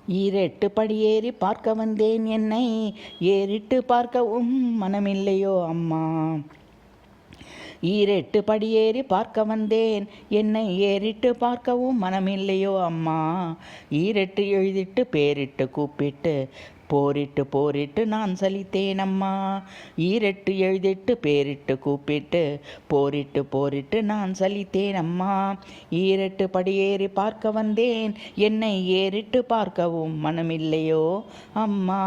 ஈரெட்டு படியேறி பார்க்க வந்தேன் என்னை ஏறிட்டு பார்க்கவும் மனமில்லையோ அம்மா. ஈரெட்டு படியேறி பார்க்க வந்தேன் என்னை ஏறிட்டு பார்க்கவும் மனமில்லையோ அம்மா. ஈரெட்டு எழுதிட்டு பேரிட்டு கூப்பிட்டு போரிட்டு போரிட்டு நான் சலித்தேன் அம்மா. ஈரெட்டு எழுதிட்டு பேரிட்டு கூப்பிட்டு போரிட்டு போரிட்டு நான் சலித்தேன் அம்மா. ஈரெட்டு படியேறி பார்க்க வந்தேன் என்னை ஏறிட்டு பார்க்கவும் மனமில்லையோ அம்மா.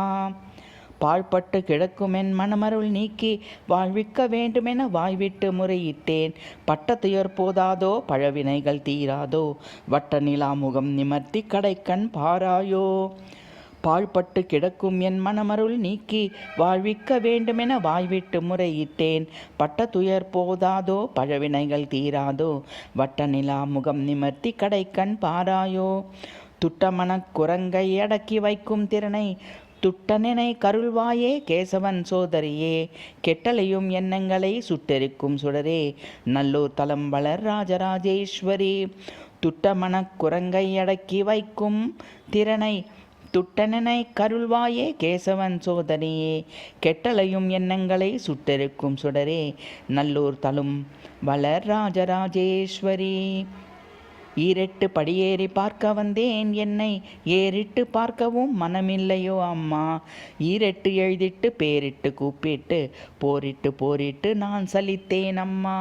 பாழ்பட்டு கிடக்கும் என் மனமருள் நீக்கி வாழ்விக்க வேண்டுமென வாய்விட்டு முறையிட்டேன். பட்டத்துயர் போதாதோ பழவினைகள் தீராதோ வட்ட நிலா முகம் நிமர்த்தி கடைக்கண் பாராயோ. பாழ்பட்டு கிடக்கும் என் மனமருள் நீக்கி வாழ்விக்க வேண்டுமென வாய்விட்டு முறையிட்டேன். பட்டத்துயர் போதாதோ பழவினைகள் தீராதோ வட்ட நிலா முகம் நிமர்த்தி கடைக்கண் பாராயோ. துட்டமனக் குரங்கை அடக்கி வைக்கும் திறனை துட்டனெனை கருள்வாயே கேசவன் சோதரியே. கெட்டலையும் எண்ணங்களை சுட்டெரிக்கும் சுடரே நல்லூர் தலம் வளர் ராஜராஜேஸ்வரி. துட்டமனக் குரங்கை அடக்கி வைக்கும் திறனை துட்டனெனை கருள்வாயே கேசவன் சோதரியே. கெட்டலையும் எண்ணங்களை சுட்டெரிக்கும் சுடரே நல்லூர் தலும் வளர் ராஜராஜேஸ்வரி. ஈரெட்டு படியேறி பார்க்க வந்தேன் என்னை ஏறிட்டு பார்க்கவும் மனமில்லையோ அம்மா. ஈரெட்டு எழுதிட்டு பேரிட்டு கூப்பிட்டு போரிட்டு போரிட்டு நான் சலித்தேன் அம்மா.